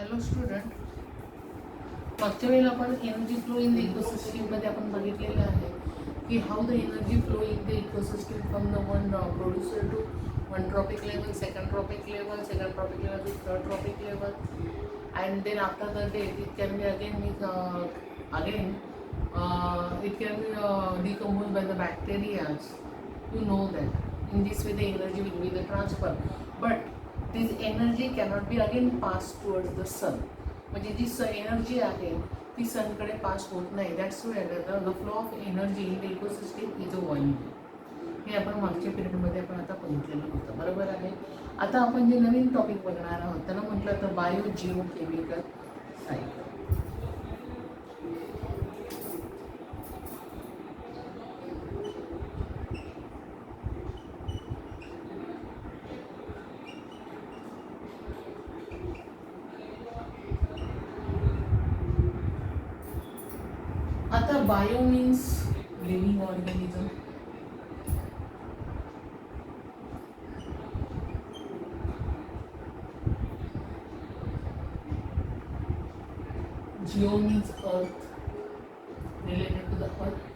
Hello student, मागच्या वेळेला आपण एनर्जी फ्लो इन द इकोसिस्टीममध्ये आपण बघितलेलं आहे की how the energy flow in the ecosystem from the one producer to one trophic level, second trophic level to third trophic level, and then after that it can be again it can be decomposed by the bacteria. You know that in this way the energy will be the transfer, but this energy cannot be again passed towards the sun. म्हणजे जी energy आहे ती सनकडे pass होत नाही. That's why the flow of energy in the ecosystem is a one. हे आपण मागच्या पिरियडमध्ये आपण आता बघितलेलं होतं, बरोबर आहे. आता आपण जे नवीन टॉपिक बघणार आहोत त्याला म्हटलं तर बायो जिओ केमिकल सायकल. आता bio means living organism. Geo means earth, related to the earth.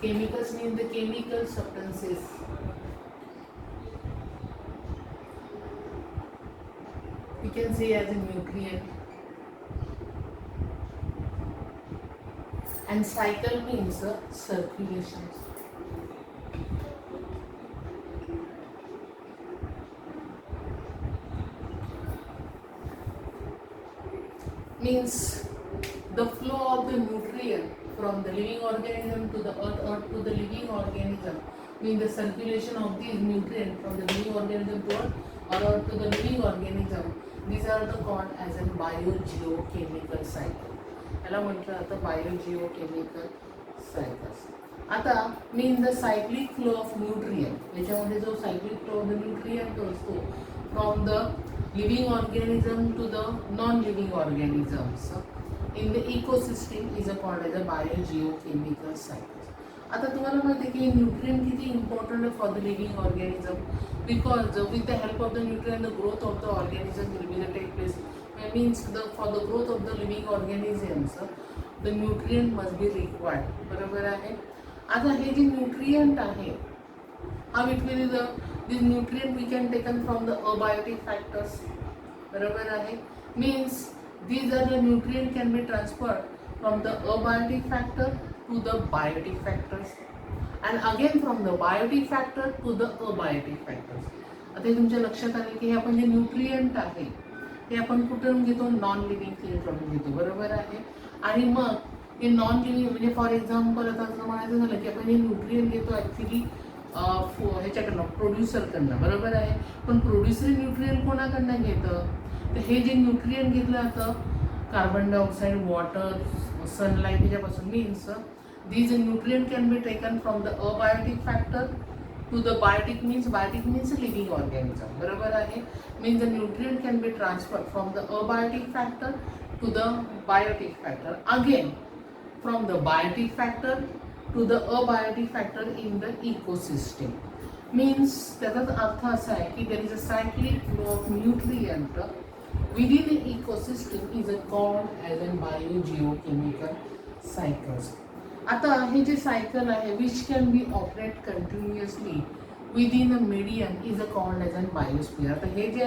Chemicals mean the chemical substances. We can say as a nutrient. And cycle means circulation. Means the flow of the nutrient from the living organism to the earth or to the living organism, means the circulation of these nutrients from the living organism to earth or to the living organism. These are the called as a biogeochemical cycle. याला म्हटलं जातं biogeochemical cycles. आता mean the cyclic flow of nutrient. याच्यामध्ये जो cyclic flow of the nutrient असतो from the living organism to the non living organisms in the ecosystem is called as a biogeochemical cycles. आता तुम्हाला माहिती आहे की nutrient किती इम्पॉर्टंट आहे for the living organism, because with the help of the nutrient the growth of the organism will be the take place. Means for the growth of the living organisms the nutrient must be required. बरोबर आहे. आता हे जे nutrient आहे how it will this nutrient we can taken from the abiotic factors. बरोबर आहे. Means these are the nutrient can be transferred from the abiotic factor to the biotic factors and again from the biotic factor to the abiotic factors. आता हे तुमच्या लक्षात आले की हे आपण जे न्यूट्रियंट आहे हे आपण कुठून घेतो, नॉन लिव्हिंग थिंगकडून घेतो, बरोबर आहे. आणि मग हे नॉन लिव्हिंग म्हणजे फॉर एक्झाम्पल आता असं म्हणायचं झालं की आपण हे न्यूट्रियंट घेतो ॲक्च्युली ह्याच्याकडनं प्रोड्युसरकडनं, बरोबर आहे. पण प्रोड्युसर न्यूट्रियंट कोणाकडनं घेतं, तर हे जे न्यूट्रियंट घेतलं जातं कार्बन डायऑक्साईड, वॉटर, सनलाईट ह्याच्यापासून. Means these nutrient can be taken from the abiotic factor to the biotic means living organism, बरोबर आहे. Means the nutrient can be transferred from the abiotic factor to the biotic factor, again from the biotic factor to the abiotic factor in the ecosystem. Means त्याचाच अर्थ असा आहे की there is a cyclic flow of nutrient within the ecosystem is called as a biogeochemical cycles. आता हे जे cycle आहे which can be operate continuously within a medium is a called as an biosphere. आता हे जे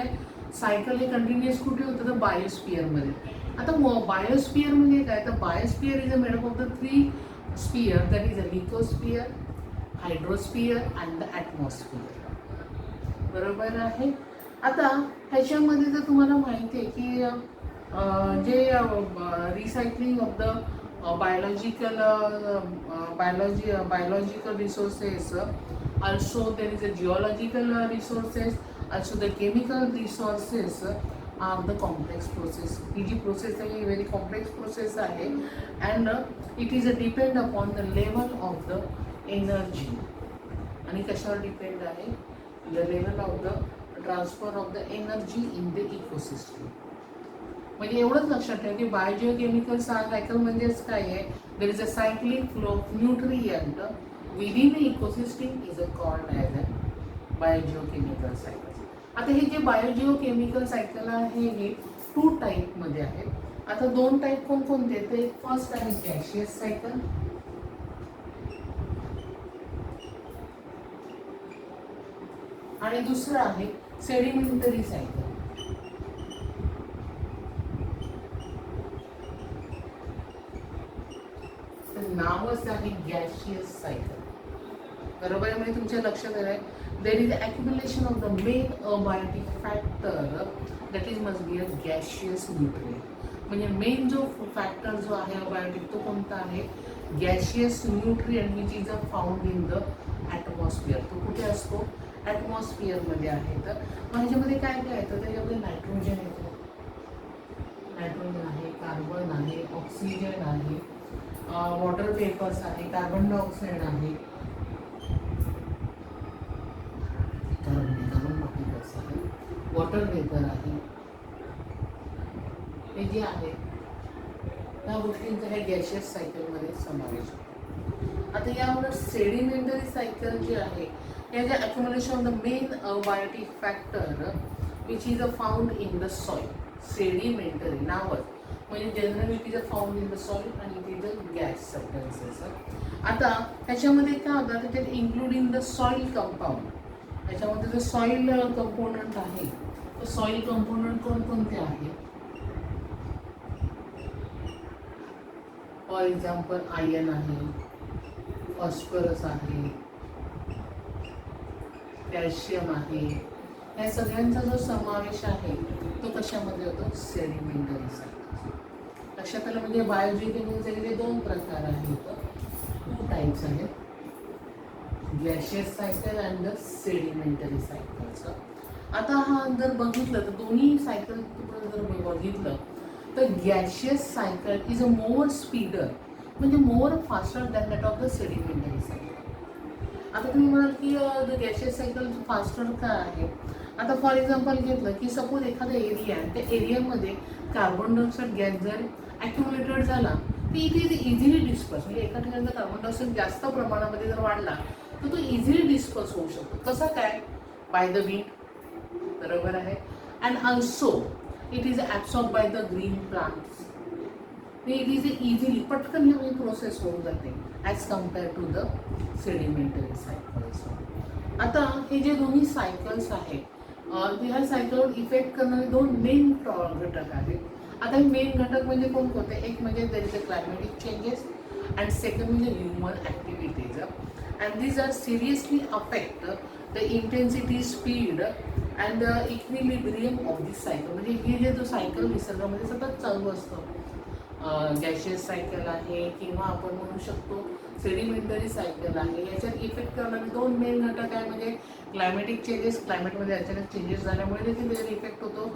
cycle हे continuous कुठे होतं तर बायोस्फिअरमध्ये. आता बायोस्फिअर म्हणजे काय, तर biosphere is a made up of the 3 sphere, that is a lithosphere, hydrosphere and the atmosphere, बरोबर आहे. आता ह्याच्यामध्ये जर तुम्हाला माहिती आहे की जे recycling of the biological resources, also there is a geological resources, also the chemical resources are the complex process. ही जी प्रोसेस आहे very complex process आहे and it is a depend upon the level of the energy. आणि कशावर depend आहे, the level of the transfer of the energy in the ecosystem. म्हणजे एवढंच लक्षात ठेवा की बायोजिओकेमिकल सायकल म्हणजेच काय आहे, there is a cyclic flow of nutrient within the ecosystem is a called as a biogeochemical cycle. आता हे जे बायोजिओकेमिकल सायकल आहे हे 2 टाईपमध्ये आहेत. आता 2 टाईप कोणकोणते, तर एक फर्स्ट आहे गॅशियस सायकल आणि दुसरं आहे सेडिमेंटरी सायकल. तर नावच आहे गॅशियस सायकल, बरोबर आहे. म्हणजे तुमच्या लक्षात आलंय, there is accumulation of the main abiotic factor that is must be a gaseous nutrient. म्हणजे मेन जो फॅक्टर जो आहे अबायोटिक तो कोणता आहे, gaseous nutrient which is a found in the atmosphere. तो कुठे असतो, ॲटमॉस्फिअरमध्ये आहे. तर ह्याच्यामध्ये काय काय येतं, त्याच्यामध्ये नायट्रोजन येतो, नायट्रोजन आहे, कार्बन आहे, ऑक्सिजन आहे, वॉटर वेपर्स आहे, कार्बन डायऑक्साईड आहे, वॉटर वेपर आहे. हे जे आहे त्या गोष्टींचा हे गॅशियस सायकलमध्ये समावेश होतो. आता यावर सेडिमेंटरी सायकल जी आहे याचे accumulation of the main biotic factor which is a found in the soil. Sedimentary नावच म्हणजे generally it is a found in the soil आणि it is a gas substances. आता ह्याच्यामध्ये काय होतं, त्याच्यात इन्क्लुडिंग द सॉइल कंपाऊंड. याच्यामध्ये जो सॉइल कंपोनंट आहे तो सॉइल कंपोनंट कोणकोणते आहे, फॉर एक्झाम्पल आयर्न आहे, फॉस्फरस आहे, कॅल्शियम आहे. या सगळ्यांचा जो समावेश आहे तो कशामध्ये होतो, सेडिमेंटरी सायकल. लक्षात आलं. म्हणजे बायोजिकेमिकलचे 2 प्रकार आहेत, 2 टाईप्स आहेत, gaseous cycle and the sedimentary सायकलचं. आता हा जर बघितलं तर दोन्ही सायकल जर बघितलं तर गॅशियस सायकल इज अ मोर स्पीडर, म्हणजे more faster than that of the sedimentary cycle. आता तुम्ही म्हणाल की द गॅशियस सायकल फास्टर काय आहे. आता फॉर एक्झाम्पल घेतलं की सपोज एखादा एरिया आहे, त्या एरियामध्ये कार्बन डायऑक्साईड गॅस जर ॲक्युमुलेटेड झाला तर इट इज इझिली डिस्पर्स. म्हणजे एका ठिकाणी जर कार्बन डायऑक्साईड जास्त प्रमाणामध्ये जर वाढला तर तो इझिली डिस्पर्स होऊ शकतो. कसं काय, बाय द विंड, बरोबर आहे. And also it is absorb by the green plants. It is easily पटकन ही प्रोसेस होऊन जाते as compare to the sedimentary cycles. आता हे जे दोन्ही सायकल्स आहेत ह्या सायकलवर इफेक्ट करणारे 2 मेन घटक आहेत. आता हे मेन घटक म्हणजे कोणकोणते, एक म्हणजे there is a climatic changes and second म्हणजे human activities. And these are seriously affect the intensity, speed and the equilibrium of this cycle. म्हणजे हे जे जो सायकल निसर्गामध्ये सतत चालू असतं, गॅशियस सायकल आहे किंवा आपण म्हणू शकतो सेडिमेंटरी सायकल आहे, याच्यात इफेक्ट करणारे 2 मेन घटक आहे. म्हणजे क्लायमॅटिक चेंजेस, क्लायमेटमध्ये अचानक चेंजेस झाल्यामुळे देखील त्याचा इफेक्ट होतो.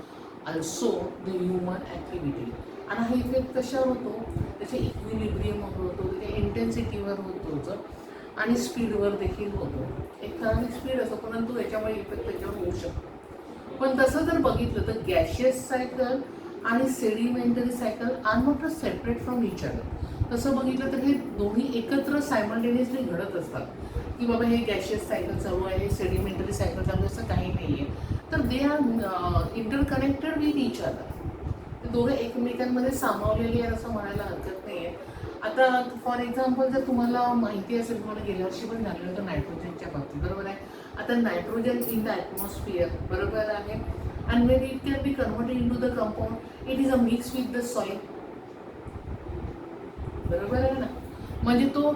Also the human activity. आणि हा इफेक्ट कशावर होतो, त्याच्या इक्विलिब्रियमवर होतो, त्याच्या इंटेन्सिटीवर होतो आणि स्पीडवर देखील होतो. एक ठराविक स्पीड असतो परंतु याच्यामुळे इफेक्ट त्याच्यावर होऊ शकतो. पण तसं जर बघितलं तर गॅशियस सायकल आणि sedimentary cycle are not separate from each other. तसं बघितलं तर हे दोन्ही एकत्र सायमल्टेनियसली घडत असतात की बाबा हे गॅशियस सायकल चालू आहे, सेडिमेंटरी सायकल चालू आहे, असं काही नाही आहे. तर they are interconnected with each other. ते दोघे एकमेकांमध्ये सामावलेले आहे असं म्हणायला हरकत नाही आहे. आता फॉर एक्झाम्पल जर तुम्हाला माहिती असेल, तुम्हाला गेल्या वर्षी पण झालेलं होतं नायट्रोजनच्या बाबतीत, बरोबर आहे. आता नायट्रोजन इन द ॲटमॉस्फिअर, बरोबर आहे, and when it can be converted in to the compound, it is a mix with the soil, बरोबर आहे ना. म्हणजे तो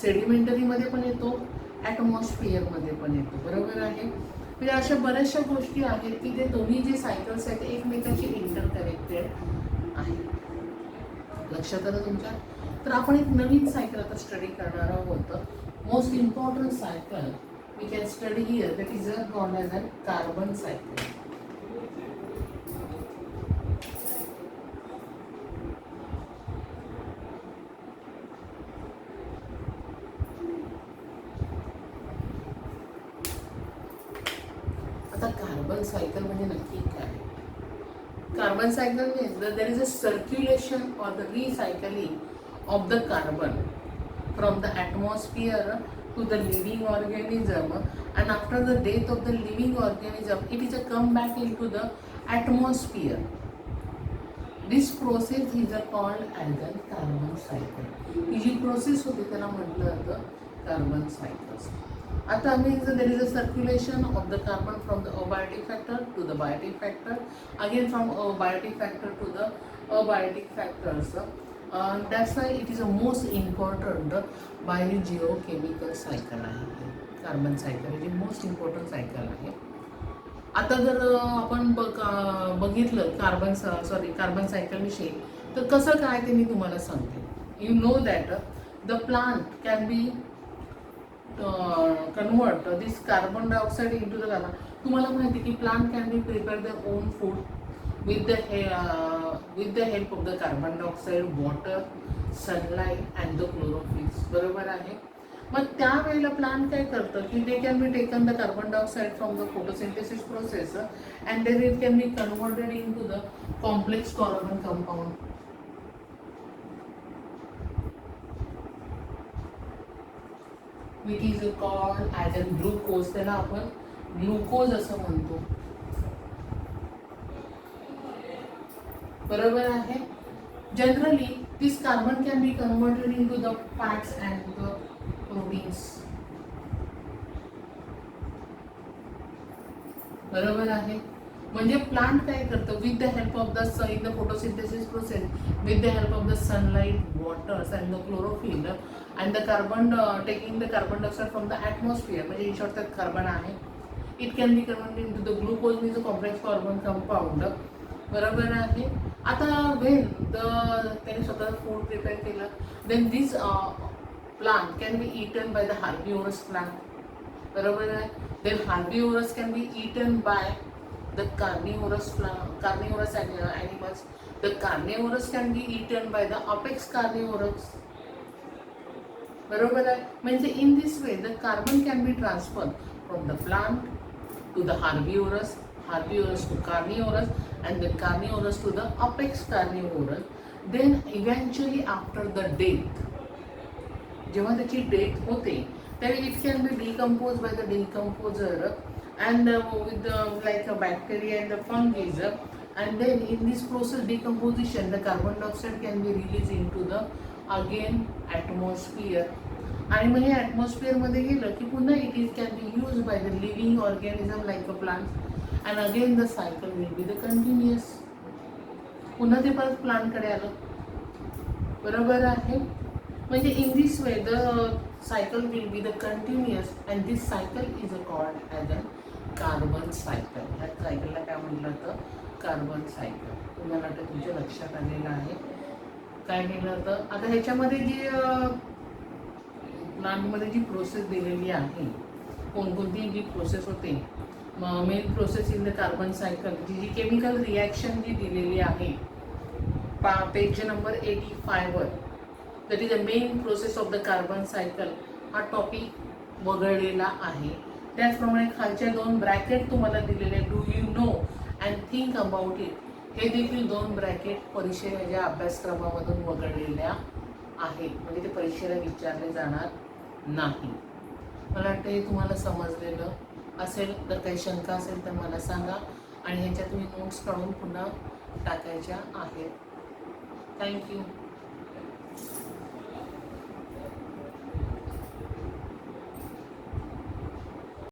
सेडिमेंटरीमध्ये पण येतो, ॲटमॉस्फिअरमध्ये पण येतो, बरोबर आहे. म्हणजे अशा बऱ्याचशा गोष्टी आहेत की ते दोन्ही जे सायकल्स आहेत ते एकमेकांशी इंटरकनेक्टेड आहेत. लक्षात आलं तुमच्या. तर आपण एक नवीन सायकल आता स्टडी करणार आहोत. Most important cycle we can study here, that is called as a carbon cycle. आता कार्बन सायकल म्हणजे नक्की काय. Carbon cycle means that there is a circulation or the recycling of the carbon from the atmosphere to the living organism, and after the death of the living organism it is a come back into the atmosphere. This process is called as a carbon cycle. ही जी process होती त्याला म्हटलं जातं carbon cycles. आता means there is a circulation of the carbon from the abiotic factor to the biotic factor, again from biotic factor to the abiotic factors. That's why it is a most important biogeochemical cycle आहे. Carbon cycle ही most important cycle आहे. आता जर आपण बघितलं carbon सायकलविषयी, तर कसं काय ते मी तुम्हाला सांगते. You know that the plant can be convert this carbon dioxide into the carbon. तुम्हाला माहिती की plant can be prepare the own food with the help of the carbon dioxide, water, sunlight and the chlorophylls. बरोबर आहे. मग त्यावेळेला plant काय करतं की they can be taken the carbon dioxide from the photosynthesis process and then it can be converted in to the complex carbon compound. Which is called as a glucose. त्याला आपण glucose असं म्हणतो. बरोबर आहे. Generally this carbon can be converted in to the fats and the proteins. बरोबर आहे. म्हणजे plant काय करतं with the help of the in the photosynthesis process, with the help of the sunlight, waters and the chlorophyll and the carbon taking the carbon dioxide from the atmosphere, म्हणजे in short त्यात carbon आहे. It can be converted in to the glucose means the complex carbon compound. बरोबर आहे. आता when त्याने स्वतः food prepare केलं, then this plant can be eaten by the herbivorous plant. बरोबर आहे. Then herbivorous can be eaten by the carnivorous animals. The carnivorous can be eaten by the apex carnivorous. बरोबर आहे. म्हणजे in this way the carbon can be transferred from the plant to the herbivorous, herbivorous to carnivorous, and the carnivorous to the apex carnivorous. Then eventually after the death, जेव्हा त्याची death होते त्यावेळी it can be decomposed by the decomposer and with like a bacteria and the fungi, and then in this process decomposition the carbon dioxide can be released into the again atmosphere. आणि मग हे atmosphere मध्ये गेलं की पुन्हा it can be used by the living organism like a plant and again the cycle will be the continuous. पुन्हा ते परत प्लांट कडे आलं. बरोबर आहे. म्हणजे in this way the cycle will be the continuous and this cycle is called as a carbon cycle. ह्या सायकलला काय म्हटलं होतं? Carbon cycle. तुम्हाला वाटतं तुमच्या लक्षात आलेलं आहे. काय केलं होतं आता ह्याच्यामध्ये जी प्लांटमध्ये जी प्रोसेस दिलेली आहे, कोणकोणती जी प्रोसेस होते, main process in the carbon cycle, जी केमिकल रिॲक्शन जी दिलेली आहे पेज नंबर 85 वर, that is the main process of the carbon cycle, हा टॉपिक वगळलेला आहे. त्याचप्रमाणे खालच्या 2 ब्रॅकेट तुम्हाला दिलेले do you know and think about it, हे देखील 2 ब्रॅकेट परीक्षेच्या अभ्यासक्रमामधून वगळलेल्या आहेत. म्हणजे ते परीक्षेला विचारले जाणार नाही. मला वाटतं हे तुम्हाला समजलेलं असेल. तर काही शंका असेल तर मला सांगा आणि ह्याच्या तुम्ही नोट्स काढून पुन्हा टाकायच्या आहेत. थँक्यू.